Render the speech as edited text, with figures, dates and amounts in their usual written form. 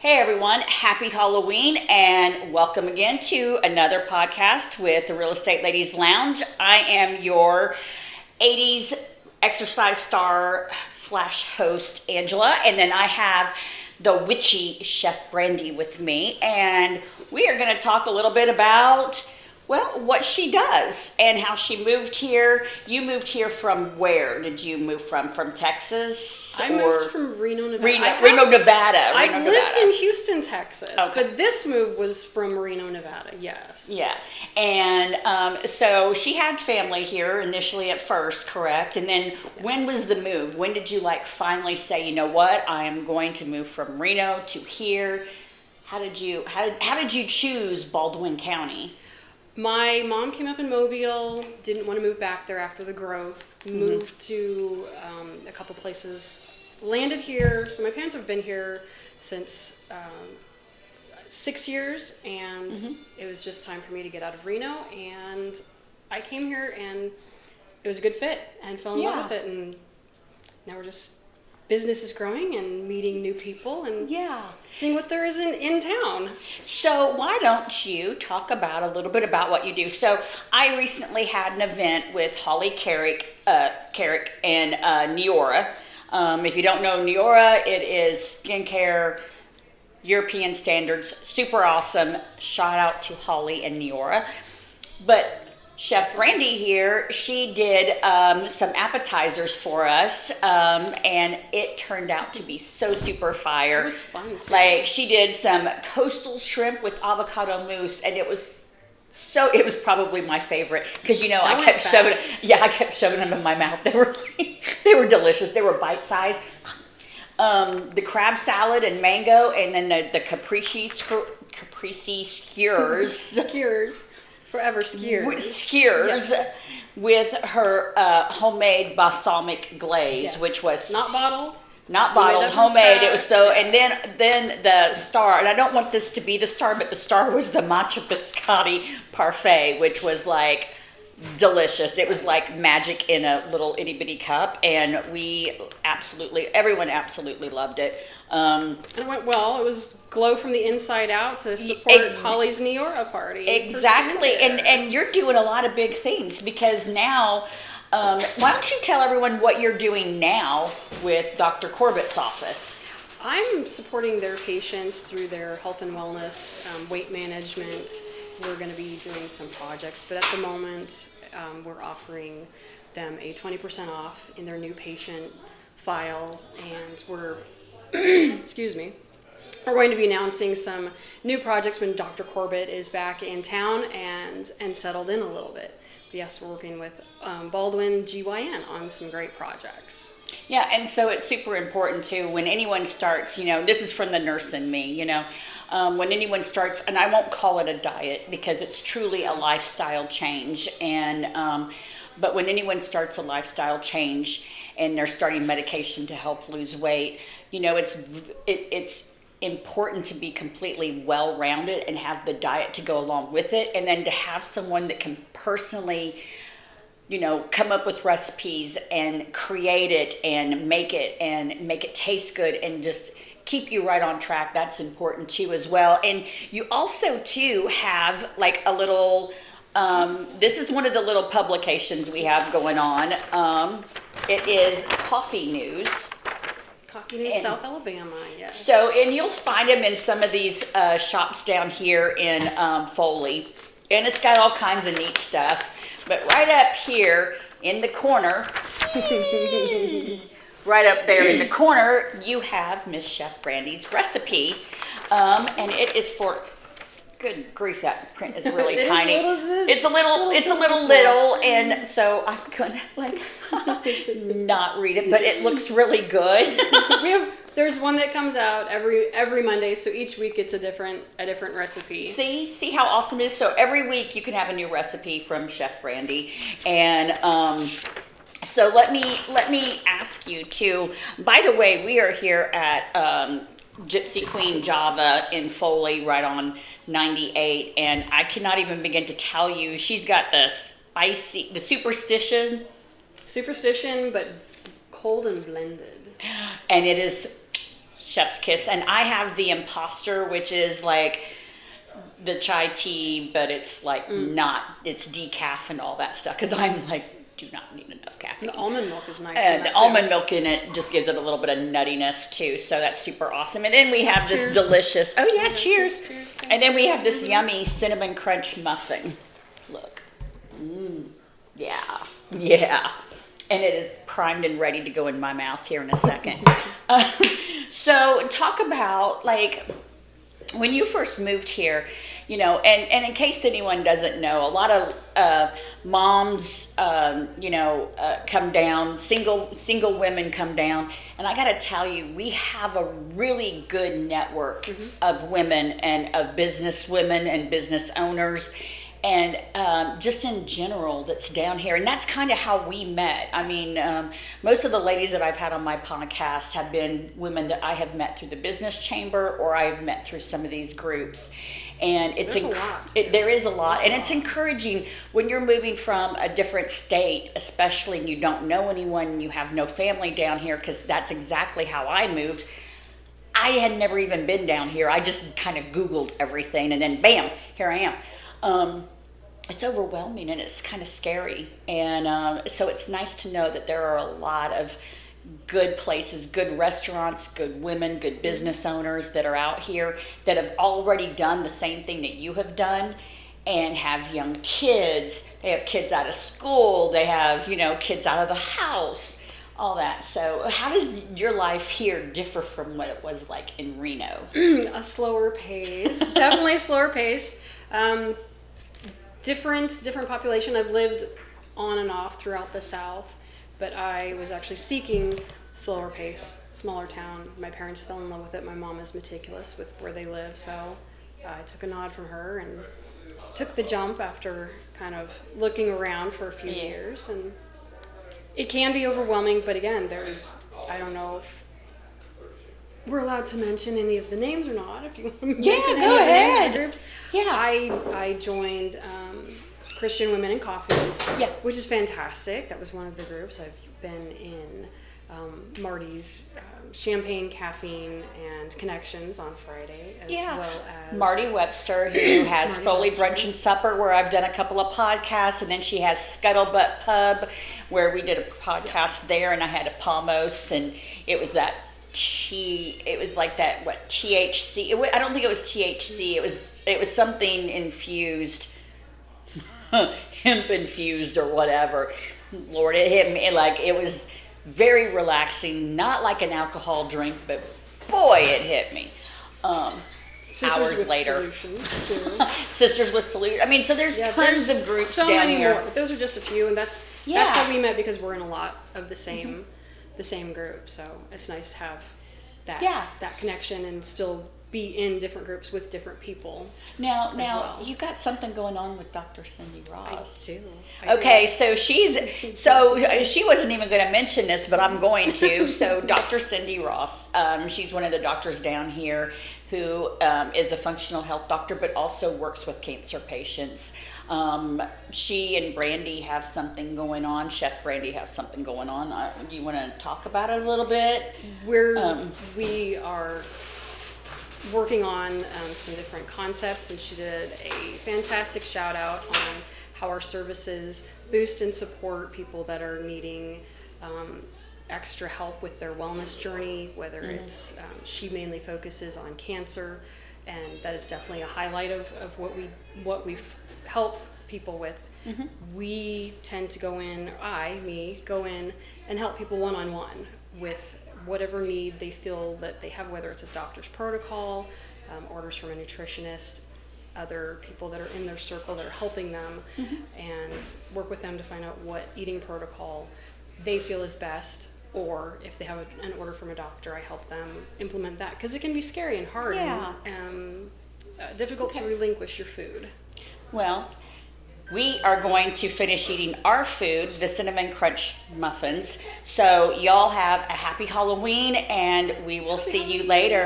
Hey everyone, happy Halloween and welcome again to another podcast with the Real Estate Ladies Lounge. I am your 80s exercise star / host, Angela, and then I have the witchy Chef Brandy with me, and we are going to talk a little bit about what she does and how she moved here. You moved here from where? Did you move from Texas? I moved from Reno, Nevada. Reno, Nevada. I've lived in Houston, Texas, but this move was from Reno, Nevada, yes. Yeah, and so she had family here initially at first, correct? And then when was the move? When did you finally say, you know what, I am going to move from Reno to here? How did you choose Baldwin County? My mom came up in Mobile, didn't want to move back there after the growth, moved to a couple places, landed here. So my parents have been here since 6 years, and it was just time for me to get out of Reno. And I came here, and it was a good fit, and fell in love with it. And now we're just... business is growing and meeting new people and seeing what there is in town. So why don't you talk a little bit about what you do? So I recently had an event with Holly Carrick and Neora. If you don't know Neora, it is skincare, European standards, super awesome. Shout out to Holly and Neora. But Chef Brandy here, she did some appetizers for us, and it turned out to be so super fire. It was fun too. She did some coastal shrimp with avocado mousse, and it was probably my favorite because I kept shoving them in my mouth. They were delicious. They were bite sized. The crab salad and mango, and then the caprese skewers. Forever skewers. Skewers with her homemade balsamic glaze, which was not bottled, homemade. It was so, and then the star, and I don't want this to be the star, but the star was the matcha biscotti parfait, which was delicious. It was like magic in a little itty bitty cup, and everyone absolutely loved it. And it went well. It was glow from the inside out to support Holly's Neora party. Exactly. And you're doing a lot of big things because now, why don't you tell everyone what you're doing now with Dr. Corbett's office? I'm supporting their patients through their health and wellness, weight management. We're going to be doing some projects, but at the moment, we're offering them a 20% off in their new patient file, and we're excuse me. We're going to be announcing some new projects when Dr. Corbett is back in town and settled in a little bit. But yes, we're working with Baldwin GYN on some great projects. Yeah, and so it's super important too when anyone starts, this is from the nurse in me, when anyone starts, and I won't call it a diet because it's truly a lifestyle change. And but when anyone starts a lifestyle change and they're starting medication to help lose weight, it's important to be completely well-rounded and have the diet to go along with it, and then to have someone that can personally, come up with recipes and create it and make it taste good and just keep you right on track. That's important too as well. And you also too have a little, this is one of the little publications we have going on. It is Coffee News. Coffee News, South Alabama, yes. So, and you'll find them in some of these shops down here in Foley. And it's got all kinds of neat stuff. But right up here in the corner, right up there in the corner, you have Miss Chef Brandy's recipe. And it is for... Good grief, that print is really tiny. It's a little, and so I'm gonna not read it, but it looks really good. There's one that comes out every Monday, so each week it's a different recipe. See how awesome it is. So every week you can have a new recipe from Chef Brandy, and so let me ask you too. By the way, we are here at Gypsy Queen Java in Foley, right on 98, and I cannot even begin to tell you. She's got the superstition, but cold and blended, and it is chef's kiss. And I have the imposter, which is like the chai tea, but it's like not, it's decaf and all that stuff. Because I'm like, do not need enough caffeine. The almond milk is nice. And the almond milk in it just gives it a little bit of nuttiness too, so that's super awesome. And then we have this delicious, oh yeah, cheers. And then we have this yummy cinnamon crunch muffin. Look, yeah, yeah. And it is primed and ready to go in my mouth here in a second. So talk about like when you first moved here, you know, and in case anyone doesn't know, a lot of moms, come down, single women come down, and I got to tell you, we have a really good network of women and of business women and business owners, and just in general that's down here. And that's kind of how we met. I mean, most of the ladies that I've had on my podcast have been women that I have met through the business chamber, or I've met through some of these groups. And it's there is a lot, and it's encouraging when you're moving from a different state, especially and you don't know anyone, you have no family down here, because that's exactly how I moved. I had never even been down here. I just kind of Googled everything, and then bam, here I am. It's overwhelming and it's kind of scary, and so it's nice to know that there are a lot of good places, good restaurants, good women, good business owners that are out here that have already done the same thing that you have done, and have young kids. They have kids out of school, they have, kids out of the house, all that. So how does your life here differ from what it was like in Reno? A slower pace, definitely a slower pace. Different population. I've lived on and off throughout the South, but I was actually seeking slower pace, smaller town. My parents fell in love with it. My mom is meticulous with where they live, so I took a nod from her and took the jump after kind of looking around for a few years. And it can be overwhelming, but again, I don't know if we're allowed to mention any of the names or not. If you want to mention go any ahead. of the names of the groups. Yeah. I joined Christian Women in Coffee, which is fantastic. That was one of the groups. I've been in Marty's Champagne, Caffeine, and Connections on Friday, as well as Marty Webster, who has Foley Brunch and Supper, where I've done a couple of podcasts, and then she has Scuttlebutt Pub, where we did a podcast there, and I had a Palmos, and it was that it was like that, THC? I don't think it was THC. It was something infused, hemp infused or whatever. Lord, it hit me like it was very relaxing, not like an alcohol drink, but boy, it hit me. Hours later. Solutions too. Sisters with Solutions. I mean, so there's tons of groups so down many here. more. Those are just a few, and that's how we met, because we're in a lot of the same group. So it's nice to have that connection and still be in different groups with different people. Now you got something going on with Dr. Cindy Ross. I do. Okay, so she wasn't even going to mention this, but I'm going to. So Dr. Cindy Ross, she's one of the doctors down here who is a functional health doctor, but also works with cancer patients. She and Brandy have something going on. Chef Brandy has something going on. Do you want to talk about it a little bit? We are working on some different concepts, and she did a fantastic shout out on how our services boost and support people that are needing extra help with their wellness journey, whether it's she mainly focuses on cancer, and that is definitely a highlight of what we help people with. We tend to go in and help people one-on-one with whatever need they feel that they have, whether it's a doctor's protocol, orders from a nutritionist, other people that are in their circle that are helping them, and work with them to find out what eating protocol they feel is best, or if they have an order from a doctor, I help them implement that, because it can be scary and hard and difficult to relinquish your food. Well, we are going to finish eating our food, the Cinnamon Crunch muffins. So y'all have a happy Halloween, and we will see you later.